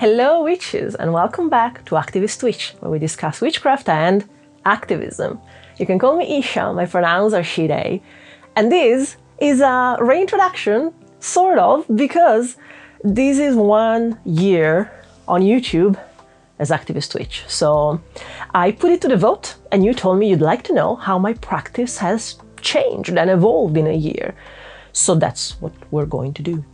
Hello witches, and welcome back to Activist Witch, where we discuss witchcraft and activism. You can call me Isha, my pronouns are she, they. And this is a reintroduction, sort of, because this is 1 year on YouTube as Activist Witch. So I put it to the vote, and you told me you'd like to know how my practice has changed and evolved in a year. So that's what we're going to do.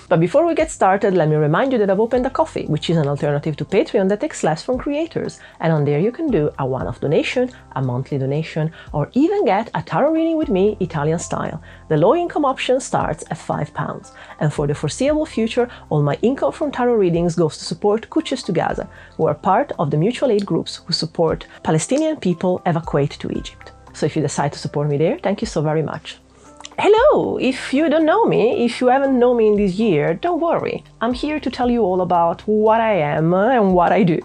But before we get started, let me remind you that I've opened a Ko-fi, which is an alternative to Patreon that takes less from creators. And on there you can do a one-off donation, a monthly donation, or even get a tarot reading with me, Italian style. The low-income option starts at £5. And for the foreseeable future, all my income from tarot readings goes to support Cucces to Gaza, who are part of the mutual aid groups who support Palestinian people evacuated to Egypt. So if you decide to support me there, thank you so very much. Hello! If you don't know me, if you haven't known me in this year, don't worry. I'm here to tell you all about what I am and what I do.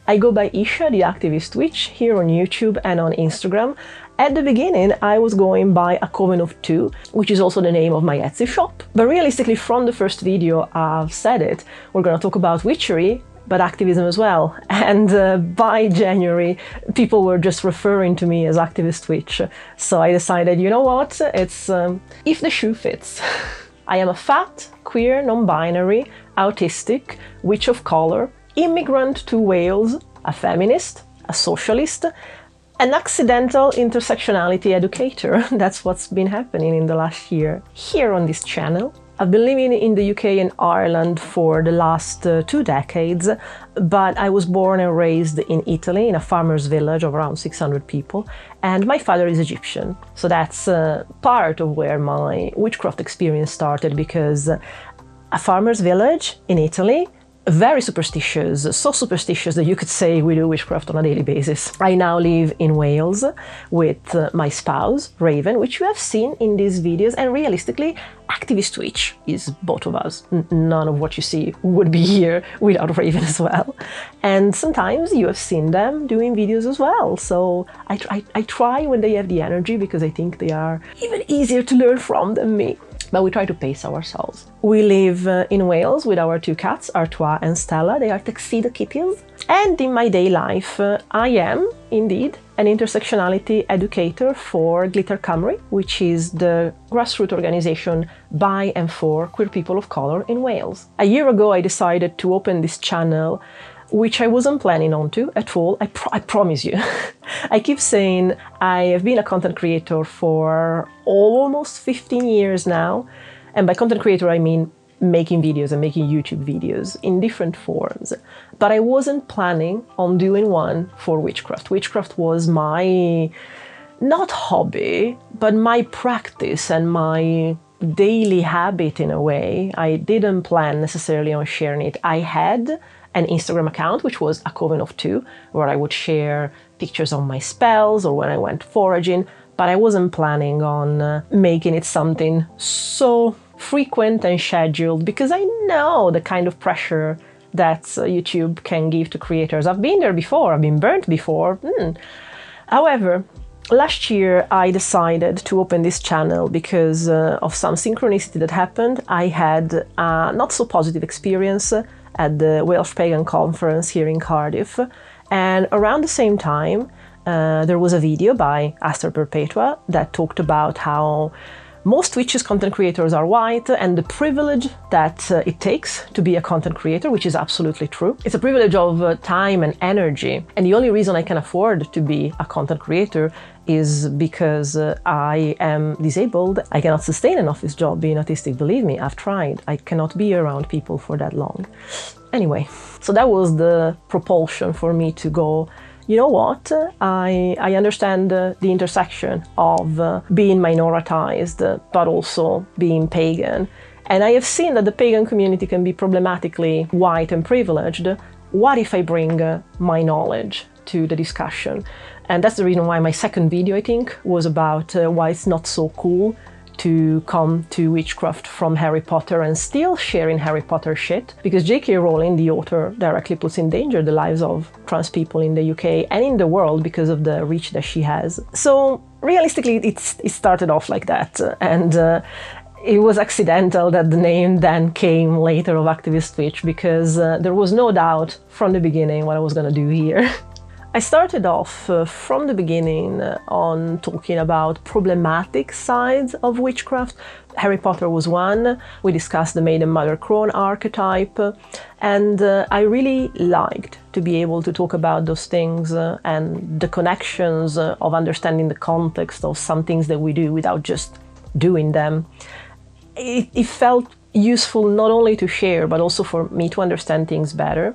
I go by Isha, the Activist Witch, here on YouTube and on Instagram. At the beginning, I was going by A Coven of Two, which is also the name of my Etsy shop. But realistically, from the first video I've said it, we're gonna talk about witchery, but activism as well. And by January, people were just referring to me as Activist Witch. So I decided, you know what, it's if the shoe fits. I am a fat, queer, non-binary, autistic, witch of color, immigrant to Wales, a feminist, a socialist, an accidental intersectionality educator. That's what's been happening in the last year here on this channel. I've been living in the UK and Ireland for the last 2 decades, but I was born and raised in Italy, in a farmer's village of around 600 people, and my father is Egyptian. So that's part of where my witchcraft experience started, because a farmer's village in Italy, very superstitious, so superstitious that you could say we do witchcraft on a daily basis. I now live in Wales with my spouse, Raven, which you have seen in these videos, and realistically, Activist Witch is both of us. None of what you see would be here without Raven as well. And sometimes you have seen them doing videos as well. So I try when they have the energy, because I think they are even easier to learn from than me. But we try to pace ourselves. We live in Wales with our 2 cats, Artois and Stella. They are tuxedo kitties. And in my day life, I am, indeed, an intersectionality educator for Glitter Cymru, which is the grassroots organization by and for queer people of color in Wales. A year ago, I decided to open this channel, which I wasn't planning on to at all, I promise you. I keep saying I have been a content creator for almost 15 years now, and by content creator I mean making videos and making YouTube videos in different forms. But I wasn't planning on doing one for witchcraft. Witchcraft was my, not hobby, but my practice and my daily habit in a way. I didn't plan necessarily on sharing it. I had an Instagram account, which was A Coven of Two, where I would share pictures of my spells or when I went foraging, but I wasn't planning on making it something so frequent and scheduled, because I know the kind of pressure that YouTube can give to creators. I've been there before, I've been burnt before. However, last year I decided to open this channel because of some synchronicity that happened. I had a not so positive experience at the Welsh Pagan Conference here in Cardiff, and around the same time there was a video by Aster Perpetua that talked about how most witches content creators are white, and the privilege that it takes to be a content creator, which is absolutely true. It's a privilege of time and energy, and the only reason I can afford to be a content creator is because I am disabled. I cannot sustain an office job being autistic, believe me, I've tried. I cannot be around people for that long. Anyway, so that was the propulsion for me to go, you know what, I understand the intersection of being minoritized, but also being pagan. And I have seen that the pagan community can be problematically white and privileged. What if I bring my knowledge to the discussion? And that's the reason why my second video, I think, was about why it's not so cool to come to witchcraft from Harry Potter and still sharing Harry Potter shit, because J.K. Rowling, the author, directly puts in danger the lives of trans people in the UK and in the world because of the reach that she has. So realistically, it started off like that, and it was accidental that the name then came later of Activist Twitch, because there was no doubt from the beginning what I was going to do here. I started off from the beginning on talking about problematic sides of witchcraft. Harry Potter was one. We discussed the Maiden Mother Crone archetype, and I really liked to be able to talk about those things and the connections of understanding the context of some things that we do without just doing them. It felt useful not only to share, but also for me to understand things better.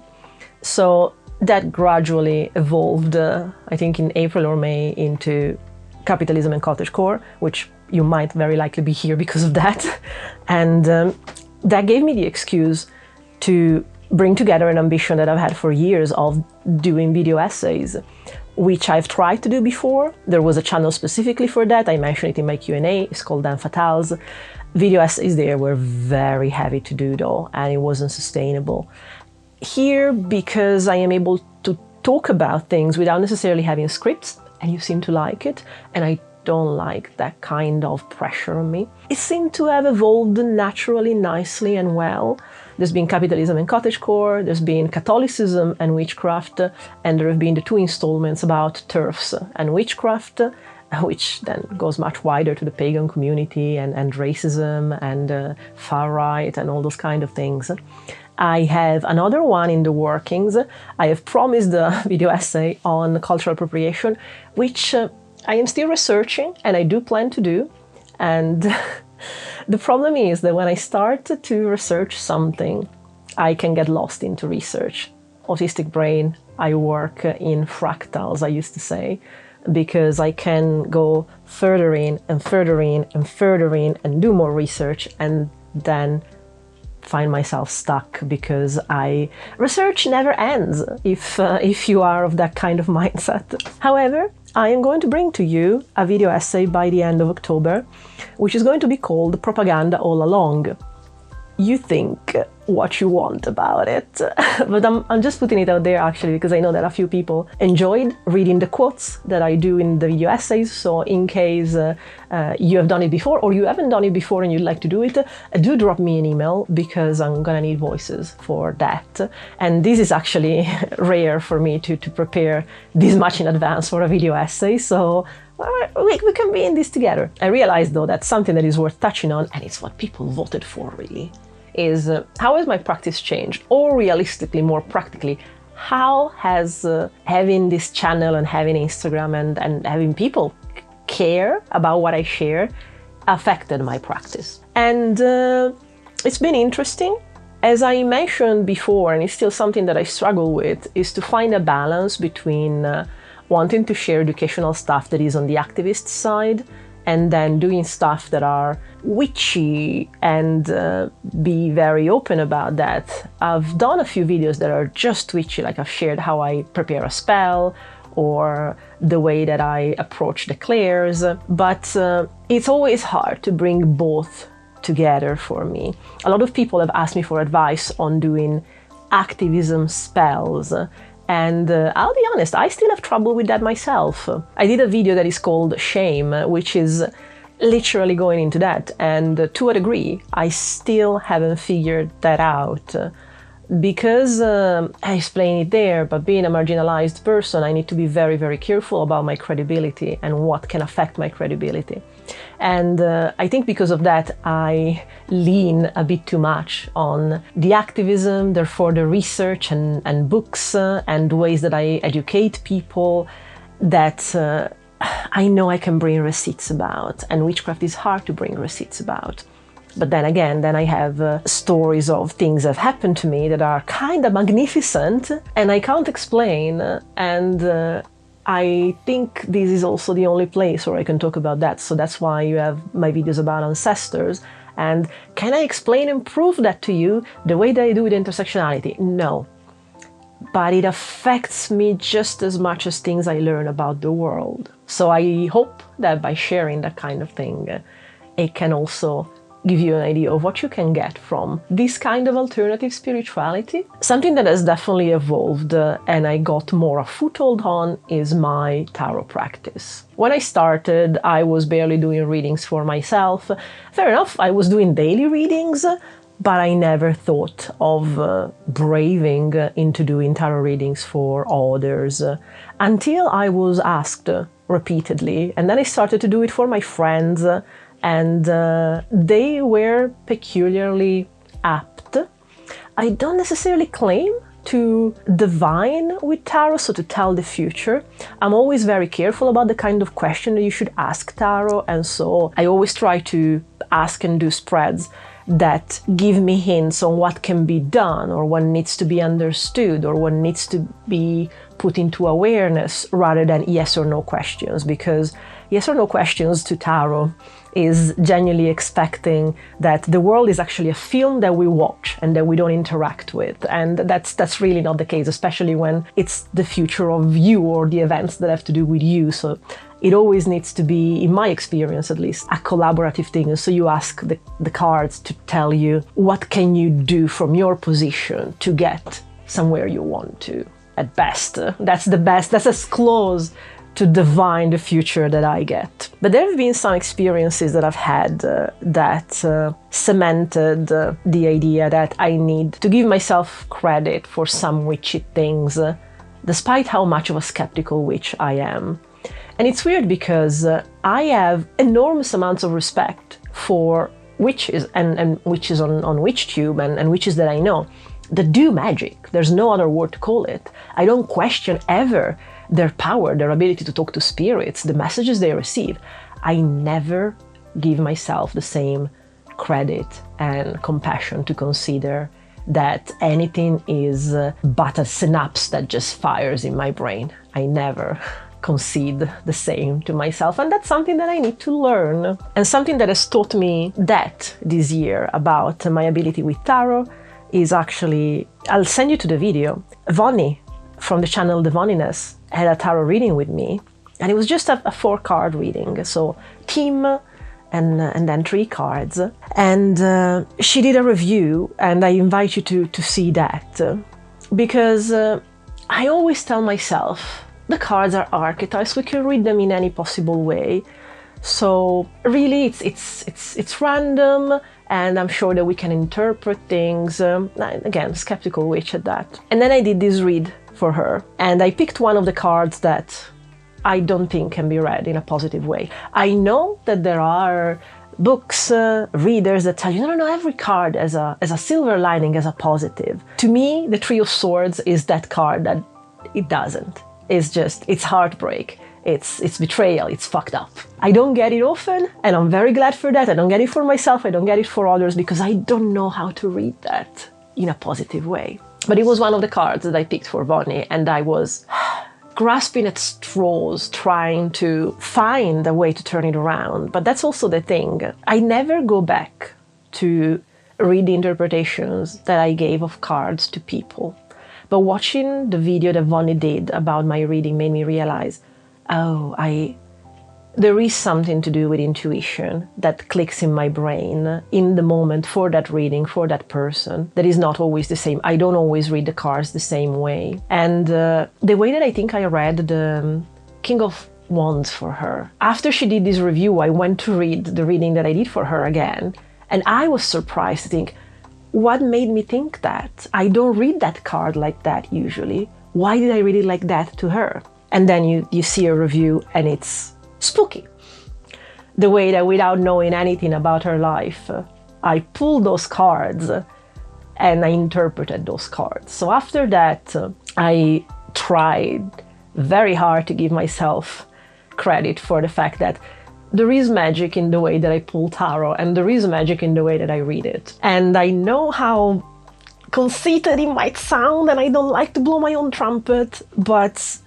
So that gradually evolved, I think in April or May, into Capitalism and Cottagecore, which you might very likely be here because of that. And that gave me the excuse to bring together an ambition that I've had for years of doing video essays, which I've tried to do before. There was a channel specifically for that. I mentioned it in my Q&A. It's called Dan Fatales. Video essays there were very heavy to do though, and it wasn't sustainable. Here, because I am able to talk about things without necessarily having scripts, and you seem to like it, and I don't like that kind of pressure on me. It seemed to have evolved naturally, nicely and well. There's been Capitalism and Cottagecore, there's been Catholicism and Witchcraft, and there have been the 2 installments about TERFs and witchcraft, which then goes much wider to the pagan community and racism and far right and all those kind of things. I have another one in the workings. I have promised a video essay on cultural appropriation, which I am still researching and I do plan to do. And the problem is that when I start to research something, I can get lost into research. Autistic brain, I work in fractals, I used to say, because I can go further in and further in and further in and do more research and then find myself stuck, because research never ends if you are of that kind of mindset. However, I am going to bring to you a video essay by the end of October, which is going to be called Propaganda All Along. You think what you want about it, but I'm just putting it out there actually because I know that a few people enjoyed reading the quotes that I do in the video essays. So in case you have done it before or you haven't done it before and you'd like to do it, do drop me an email, because I'm gonna need voices for that. And this is actually rare for me to prepare this much in advance for a video essay, so we can be in this together. I realized though that something that is worth touching on, and it's what people voted for really, is how has my practice changed? Or realistically, more practically, how has having this channel and having Instagram and having people care about what I share affected my practice? And it's been interesting. As I mentioned before, and it's still something that I struggle with, is to find a balance between wanting to share educational stuff that is on the activist side and then doing stuff that are witchy and be very open about that. I've done a few videos that are just witchy, like I've shared how I prepare a spell or the way that I approach the clairs, but it's always hard to bring both together for me. A lot of people have asked me for advice on doing activism spells, and I'll be honest, I still have trouble with that myself. I did a video that is called Shame, which is literally going into that, and to a degree, I still haven't figured that out. Because I explain it there, but being a marginalized person, I need to be very, very careful about my credibility and what can affect my credibility. And I think because of that, I lean a bit too much on the activism, therefore the research and books and ways that I educate people that I know I can bring receipts about, and witchcraft is hard to bring receipts about. But then again, I have stories of things that have happened to me that are kind of magnificent and I can't explain, and I think this is also the only place where I can talk about that. So that's why you have my videos about ancestors. And can I explain and prove that to you the way that I do with intersectionality? No. But it affects me just as much as things I learn about the world. So I hope that by sharing that kind of thing, it can also give you an idea of what you can get from this kind of alternative spirituality. Something that has definitely evolved and I got more a foothold on is my tarot practice. When I started, I was barely doing readings for myself. Fair enough, I was doing daily readings, but I never thought of braving into doing tarot readings for others until I was asked repeatedly, and then I started to do it for my friends, and they were peculiarly apt. I don't necessarily claim to divine with tarot, so to tell the future. I'm always very careful about the kind of question that you should ask tarot, and so I always try to ask and do spreads that give me hints on what can be done or what needs to be understood or what needs to be put into awareness rather than yes or no questions, because yes or no questions to tarot is genuinely expecting that the world is actually a film that we watch and that we don't interact with, and that's really not the case, especially when it's the future of you or the events that have to do with you. So it always needs to be, in my experience at least, a collaborative thing. So you ask the cards to tell you what can you do from your position to get somewhere you want to. At best, that's the best, that's as close to divine the future that I get. But there have been some experiences that I've had that cemented the idea that I need to give myself credit for some witchy things, despite how much of a skeptical witch I am. And it's weird because I have enormous amounts of respect for witches and witches on WitchTube and witches that I know that do magic. There's no other word to call it. I don't question ever their power, their ability to talk to spirits, the messages they receive. I never give myself the same credit and compassion to consider that anything is but a synapse that just fires in my brain. I never concede the same to myself, and that's something that I need to learn, and something that has taught me that this year about my ability with tarot is actually, I'll send you to the video. Vonnie from the channel The Vonniness had a tarot reading with me, and it was just a 4-card reading, so team and then 3 cards, and she did a review, and I invite you to see that, because I always tell myself the cards are archetypes, we can read them in any possible way. So really it's random, and I'm sure that we can interpret things. Again, skeptical witch at that. And then I did this read for her, and I picked one of the cards that I don't think can be read in a positive way. I know that there are books, readers that tell you, no, every card as a silver lining, as a positive. To me, the Three of Swords is that card that it doesn't. It's heartbreak. It's betrayal, it's fucked up. I don't get it often, and I'm very glad for that. I don't get it for myself, I don't get it for others, because I don't know how to read that in a positive way. But it was one of the cards that I picked for Vonnie, and I was grasping at straws, trying to find a way to turn it around. But that's also the thing. I never go back to read the interpretations that I gave of cards to people. But watching the video that Vonnie did about my reading made me realize, there is something to do with intuition that clicks in my brain in the moment for that reading, for that person, that is not always the same. I don't always read the cards the same way. And the way that I think I read the King of Wands for her, after she did this review, I went to read the reading that I did for her again, and I was surprised to think, what made me think that? I don't read that card like that usually. Why did I read it like that to her? And then you see a review and it's spooky. The way that without knowing anything about her life, I pulled those cards and I interpreted those cards. So after that, I tried very hard to give myself credit for the fact that there is magic in the way that I pull tarot, and there is magic in the way that I read it. And I know how conceited it might sound, and I don't like to blow my own trumpet, but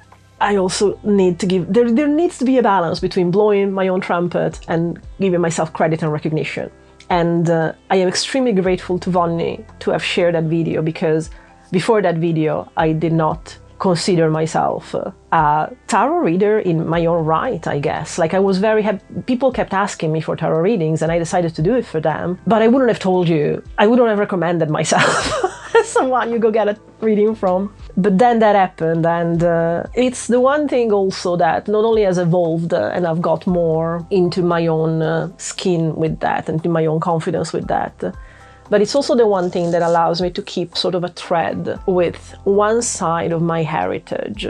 I also need to give, there needs to be a balance between blowing my own trumpet and giving myself credit and recognition. And I am extremely grateful to Vonnie to have shared that video, because before that video, I did not consider myself a tarot reader in my own right, I guess. Like, I was very happy. People kept asking me for tarot readings, and I decided to do it for them. But I wouldn't have told you, I wouldn't have recommended myself as someone you go get a reading from. But then that happened, and it's the one thing also that not only has evolved and I've got more into my own skin with that and into my own confidence with that, but it's also the one thing that allows me to keep sort of a thread with one side of my heritage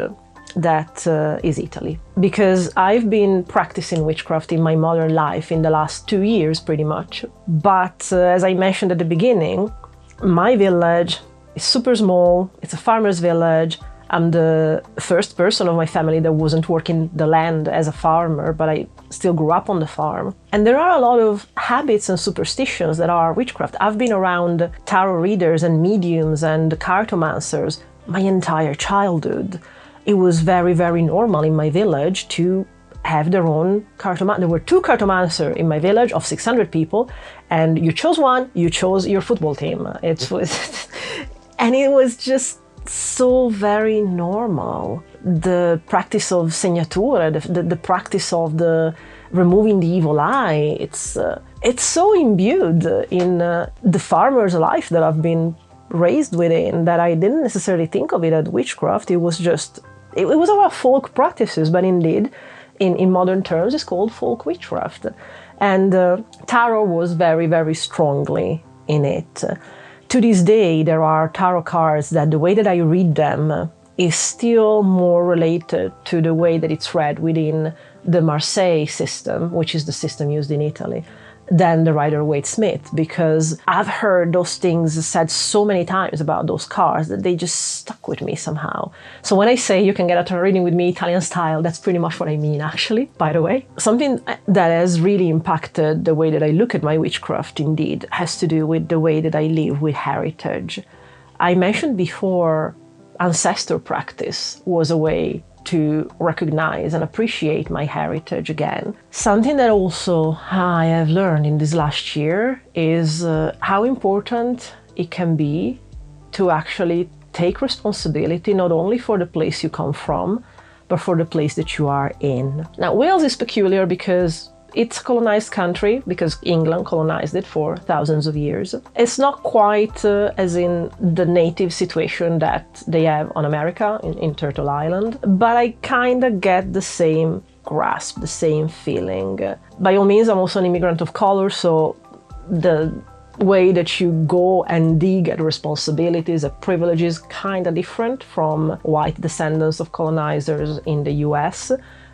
that is Italy. Because I've been practicing witchcraft in my modern life in the last 2 years pretty much. But as I mentioned at the beginning, my village is super small, it's a farmer's village. I'm the first person of my family that wasn't working the land as a farmer, but I still grew up on the farm. And there are a lot of habits and superstitions that are witchcraft. I've been around tarot readers and mediums and cartomancers my entire childhood. It was very, very normal in my village to have their own cartomancer. There were 2 cartomancers in my village of 600 people, and you chose one, you chose your football team. And it was just so very normal. The practice of segnatura, the practice of the removing the evil eye, it's so imbued in the farmer's life that I've been raised within that I didn't necessarily think of it as witchcraft. It was just, it was about folk practices, but indeed, in modern terms, it's called folk witchcraft. And tarot was very, very strongly in it. To this day, there are tarot cards that the way that I read them is still more related to the way that it's read within the Marseille system, which is the system used in Italy, than the Rider-Waite-Smith, because I've heard those things said so many times about those cards that they just stuck with me somehow. So when I say you can get a tarot reading with me Italian style, that's pretty much what I mean, actually, by the way. Something that has really impacted the way that I look at my witchcraft, indeed, has to do with the way that I live with heritage. I mentioned before, ancestor practice was a way to recognize and appreciate my heritage again. Something that also I have learned in this last year is how important it can be to actually take responsibility not only for the place you come from, but for the place that you are in. Now, Wales is peculiar because it's a colonized country, because England colonized it for thousands of years. It's not quite as in the native situation that they have on America, in Turtle Island, but I kind of get the same grasp, the same feeling. By all means, I'm also an immigrant of color, so the way that you go and dig at responsibilities and privileges kind of different from white descendants of colonizers in the US.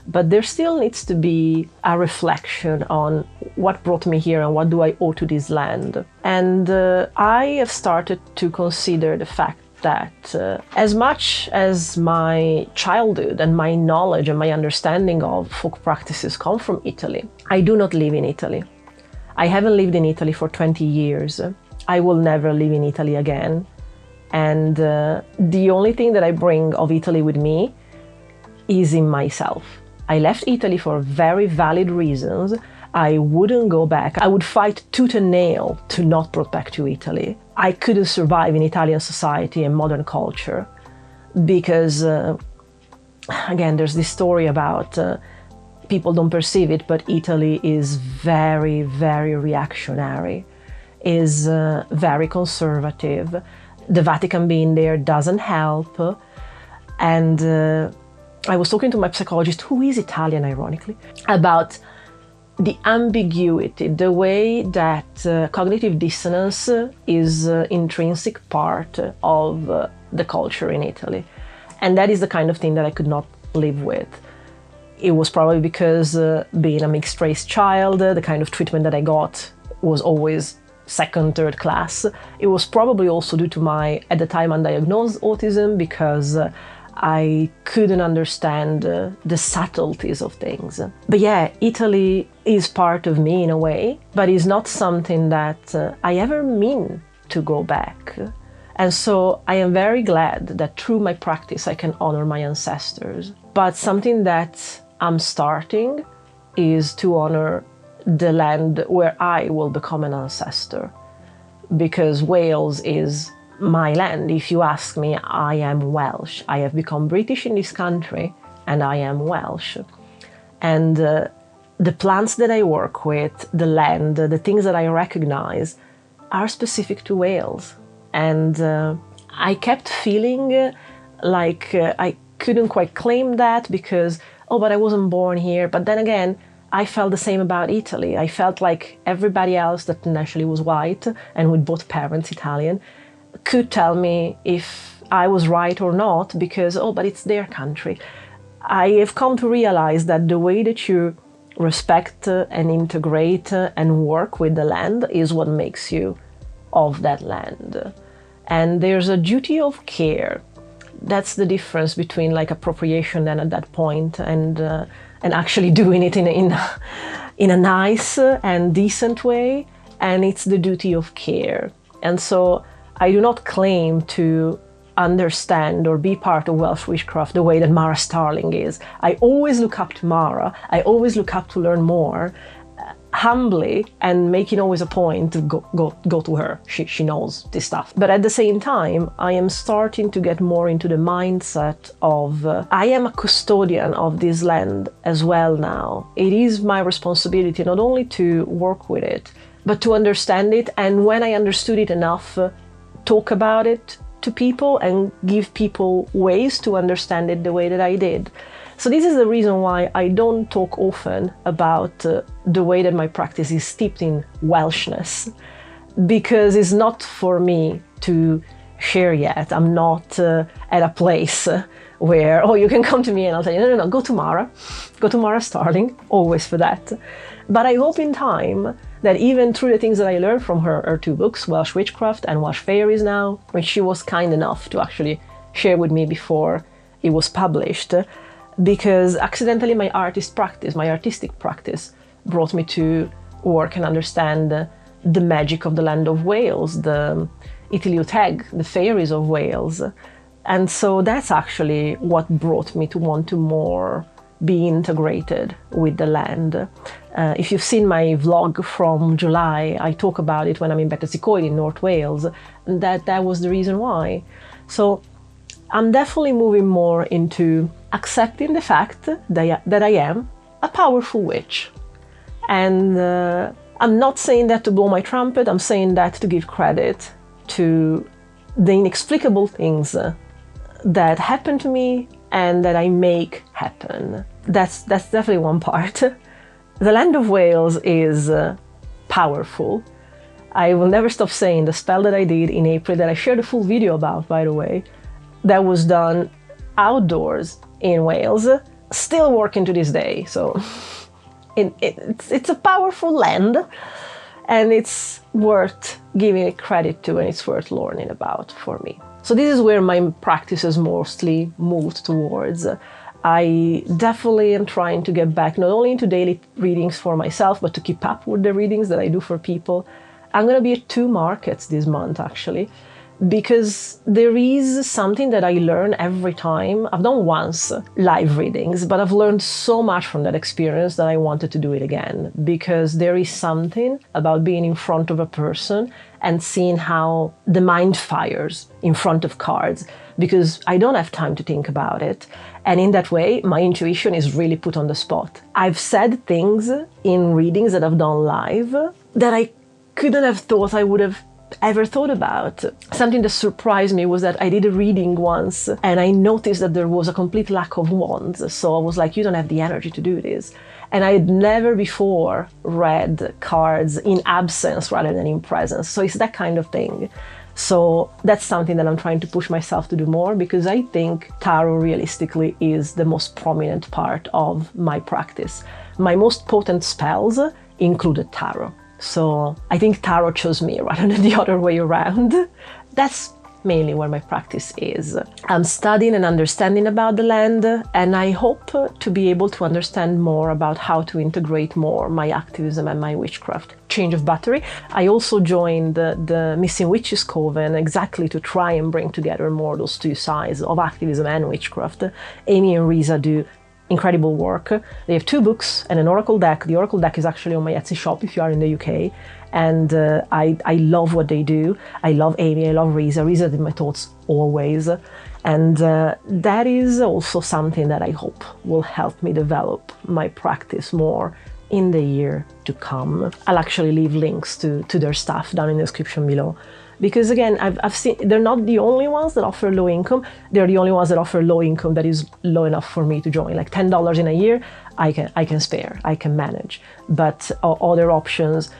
But there still needs to be a reflection on what brought me here and what do I owe to this land. And I have started to consider the fact that as much as my childhood and my knowledge and my understanding of folk practices come from Italy, I do not live in Italy. I haven't lived in Italy for 20 years. I will never live in Italy again. And the only thing that I bring of Italy with me is in myself. I left Italy for very valid reasons. I wouldn't go back. I would fight tooth and nail to not brought back to Italy. I couldn't survive in Italian society and modern culture because, again, there's this story about people don't perceive it, but Italy is very, very reactionary, is very conservative. The Vatican being there doesn't help. And I was talking to my psychologist, who is Italian, ironically, about the ambiguity, the way that cognitive dissonance is an intrinsic part of the culture in Italy. And that is the kind of thing that I could not live with. It was probably because being a mixed race child, the kind of treatment that I got was always second, third class. It was probably also due to my, at the time, undiagnosed autism, because I couldn't understand the subtleties of things. But yeah, Italy is part of me in a way, but it's not something that I ever mean to go back. And so I am very glad that through my practice I can honor my ancestors. But something that I'm starting is to honor the land where I will become an ancestor. Because Wales is my land. If you ask me, I am Welsh. I have become British in this country and I am Welsh. And the plants that I work with, the land, the things that I recognize are specific to Wales. And I kept feeling like I couldn't quite claim that because, oh, but I wasn't born here. But then again, I felt the same about Italy. I felt like everybody else that naturally was white and with both parents Italian could tell me if I was right or not because, oh, but it's their country. I have come to realize that the way that you respect and integrate and work with the land is what makes you of that land. And there's a duty of care. That's the difference between like appropriation then at that point and actually doing it in a nice and decent way. And it's the duty of care. And so I do not claim to understand or be part of Welsh witchcraft the way that Mara Starling is. I always look up to Mara. I always look up to learn more, humbly, and making always a point to go to her. She knows this stuff. But at the same time, I am starting to get more into the mindset of I am a custodian of this land as well now. It is my responsibility not only to work with it, but to understand it, and when I understood it enough, talk about it to people and give people ways to understand it the way that I did. So this is the reason why I don't talk often about the way that my practice is steeped in Welshness, because it's not for me to share yet. I'm not at a place where, oh, you can come to me and I'll tell you, no, go to Mara Starling, always for that. But I hope in time that even through the things that I learned from her two books, Welsh Witchcraft and Welsh Fairies now, which she was kind enough to actually share with me before it was published, because accidentally my artistic practice brought me to work and understand the magic of the land of Wales, the Italy Teg, the fairies of Wales. And so that's actually what brought me to want to more be integrated with the land. If you've seen my vlog from July, I talk about it when I'm in Betws-y-Coed in North Wales, and that was the reason why. So I'm definitely moving more into accepting the fact that I am a powerful witch. And I'm not saying that to blow my trumpet, I'm saying that to give credit to the inexplicable things that happen to me and that I make happen. That's definitely one part. The land of Wales is powerful. I will never stop saying the spell that I did in April, that I shared a full video about, by the way, that was done outdoors in Wales, still working to this day. So it's a powerful land, and it's worth giving it credit to, and it's worth learning about for me. So this is where my practice has mostly moved towards. I definitely am trying to get back not only into daily readings for myself, but to keep up with the readings that I do for people. I'm going to be at 2 markets this month, actually, because there is something that I learn every time. I've done once live readings, but I've learned so much from that experience that I wanted to do it again, because there is something about being in front of a person and seeing how the mind fires in front of cards, because I don't have time to think about it. And in that way, my intuition is really put on the spot. I've said things in readings that I've done live that I couldn't have thought I would have ever thought about. Something that surprised me was that I did a reading once and I noticed that there was a complete lack of wands. So I was like, you don't have the energy to do this. And I had never before read cards in absence rather than in presence. So it's that kind of thing. So that's something that I'm trying to push myself to do more, because I think tarot realistically is the most prominent part of my practice. My most potent spells included tarot. So I think tarot chose me rather than the other way around. That's mainly where my practice is. I'm studying and understanding about the land, and I hope to be able to understand more about how to integrate more my activism and my witchcraft. Change of battery. I also joined the Missing Witches Coven exactly to try and bring together more those two sides of activism and witchcraft. Amy and Risa do incredible work. They have 2 books and an Oracle deck. The Oracle deck is actually on my Etsy shop if you are in the UK. And I love what they do. I love Amy, I love Risa. Risa did my thoughts always. And that is also something that I hope will help me develop my practice more in the year to come. I'll actually leave links to their stuff down in the description below. Because again, I've seen, they're not the only ones that offer low income. They're the only ones that offer low income that is low enough for me to join. Like $10 in a year, I can spare, I can manage. But other options,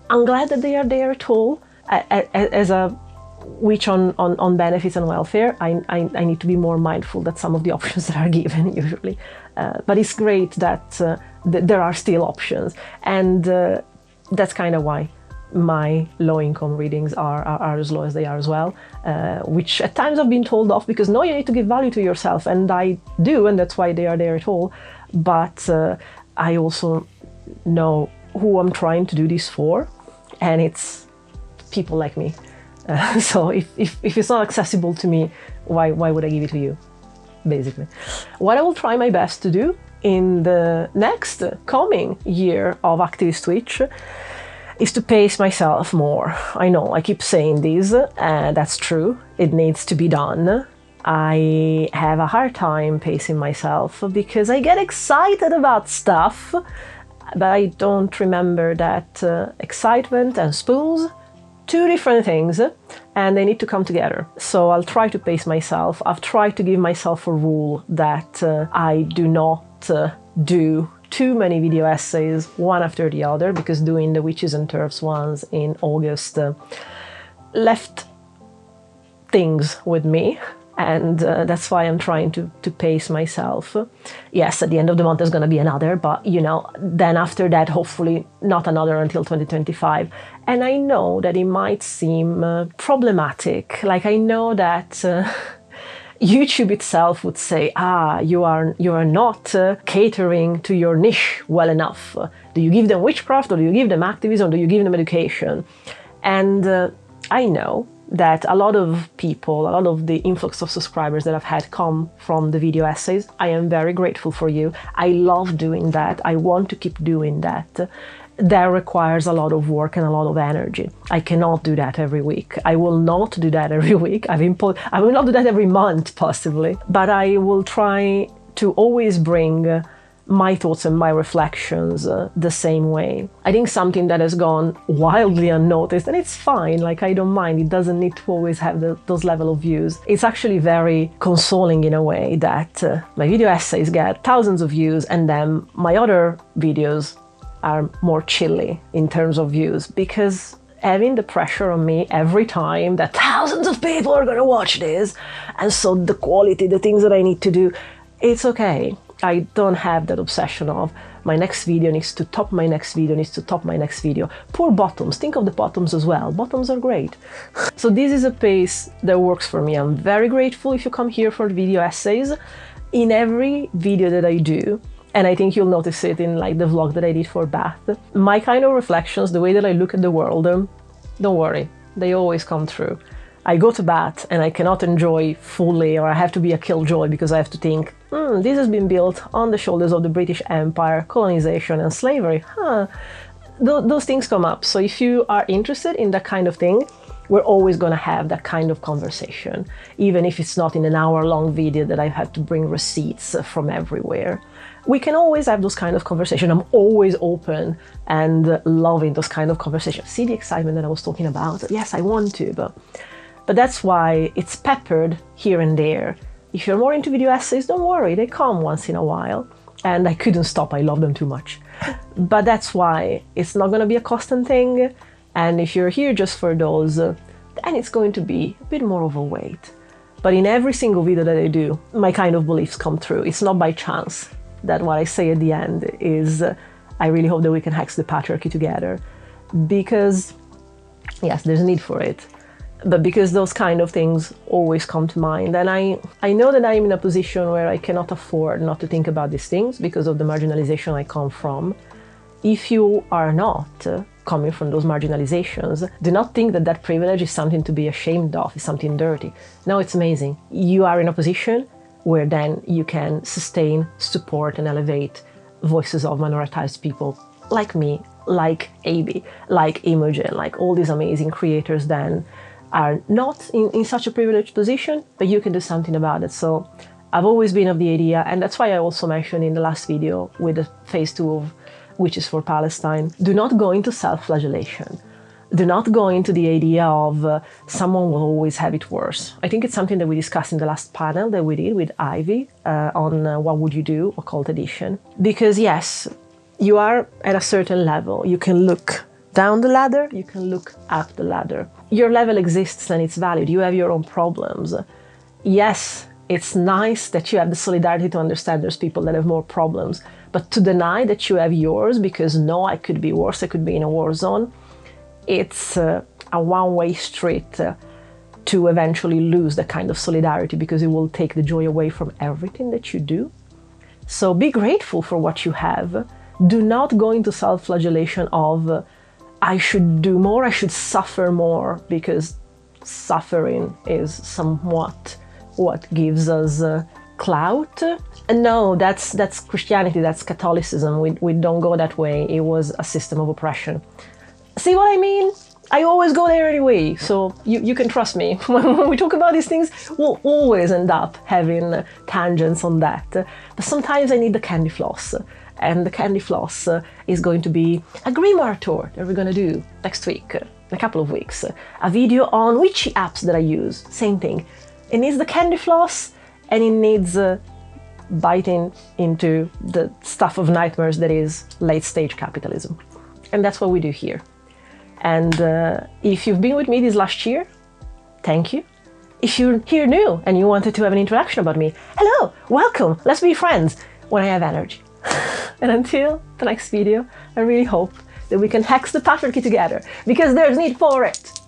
I'm glad that they are there at all. As a witch on benefits and welfare, I need to be more mindful that some of the options that are given usually. But it's great that there are still options. And that's kind of why my low-income readings are as low as they are as well, which at times I've been told off because no, you need to give value to yourself, and I do, and that's why they are there at all. But I also know who I'm trying to do this for, and it's people like me. So if it's not accessible to me, why would I give it to you, basically? What I will try my best to do in the next coming year of Activist Twitch is to pace myself more. I know, I keep saying this, and that's true. It needs to be done. I have a hard time pacing myself because I get excited about stuff, but I don't remember that excitement and spoons, 2 different things, and they need to come together. So I'll try to pace myself. I've tried to give myself a rule that I do not do too many video essays one after the other, because doing the Witches and Turfs ones in August left things with me, and that's why I'm trying to pace myself. Yes, at the end of the month there's going to be another, but you know, then after that hopefully not another until 2025. And I know that it might seem problematic. Like, I know that YouTube itself would say, you are not catering to your niche well enough. Do you give them witchcraft, or do you give them activism, or do you give them education? And I know that a lot of people, a lot of the influx of subscribers that I've had come from the video essays. I am very grateful for you. I love doing that. I want to keep doing that. That requires a lot of work and a lot of energy. I cannot do that every week. I will not do that every week. I will not do that every month, possibly. But I will try to always bring my thoughts and my reflections the same way. I think something that has gone wildly unnoticed, and it's fine, like, I don't mind, it doesn't need to always have those level of views. It's actually very consoling in a way that my video essays get thousands of views, and then my other videos are more chilly in terms of views, because having the pressure on me every time that thousands of people are gonna watch this, and so the quality, the things that I need to do, it's okay. I don't have that obsession of my next video needs to top my next video, needs to top my next video. Poor bottoms, think of the bottoms as well. Bottoms are great. So this is a pace that works for me. I'm very grateful if you come here for video essays. In every video that I do, and I think you'll notice it in like the vlog that I did for Bath, my kind of reflections, the way that I look at the world, don't worry, they always come true. I go to Bath and I cannot enjoy fully, or I have to be a killjoy because I have to think, this has been built on the shoulders of the British Empire, colonization and slavery. Those things come up. So if you are interested in that kind of thing, we're always going to have that kind of conversation, even if it's not in an hour-long video that I've had to bring receipts from everywhere. We can always have those kind of conversations. I'm always open and loving those kind of conversations. See the excitement that I was talking about? Yes, I want to, but that's why it's peppered here and there. If you're more into video essays, don't worry, they come once in a while. And I couldn't stop, I love them too much. But that's why it's not going to be a constant thing. And if you're here just for those, then it's going to be a bit more overweight. But in every single video that I do, my kind of beliefs come through. It's not by chance that what I say at the end is, I really hope that we can hex the patriarchy together. Because, yes, there's a need for it. But because those kind of things always come to mind. And I know that I'm in a position where I cannot afford not to think about these things because of the marginalization I come from. If you are not coming from those marginalizations, do not think that that privilege is something to be ashamed of, is something dirty. No, it's amazing. You are in a position where then you can sustain, support, and elevate voices of minoritized people like me, like AB, like Imogen, like all these amazing creators then are not in such a privileged position, but you can do something about it. So I've always been of the idea, and that's why I also mentioned in the last video with the phase 2 of Witches for Palestine, do not go into self-flagellation. Do not go into the idea of someone will always have it worse. I think it's something that we discussed in the last panel that we did with Ivy on What Would You Do, Occult Edition. Because yes, you are at a certain level. You can look down the ladder, you can look up the ladder. Your level exists and it's valid. You have your own problems. Yes, it's nice that you have the solidarity to understand there's people that have more problems, but to deny that you have yours because no, I could be worse, I could be in a war zone, it's a one-way street to eventually lose that kind of solidarity because it will take the joy away from everything that you do. So be grateful for what you have. Do not go into self-flagellation of I should do more, I should suffer more, because suffering is somewhat what gives us clout. And no, that's Christianity, that's Catholicism. We don't go that way. It was a system of oppression. See what I mean? I always go there anyway, so you can trust me. When we talk about these things, we'll always end up having tangents on that. But sometimes I need the candy floss. And the candy floss is going to be a grimoire tour that we're going to do next week, in a couple of weeks. A video on witchy apps that I use, same thing. It needs the candy floss and it needs biting into the stuff of nightmares that is late stage capitalism. And that's what we do here. And if you've been with me this last year, thank you. If you're here new and you wanted to have an introduction about me, hello, welcome, let's be friends when I have energy. And until the next video, I really hope that we can hex the patriarchy together, because there's need for it.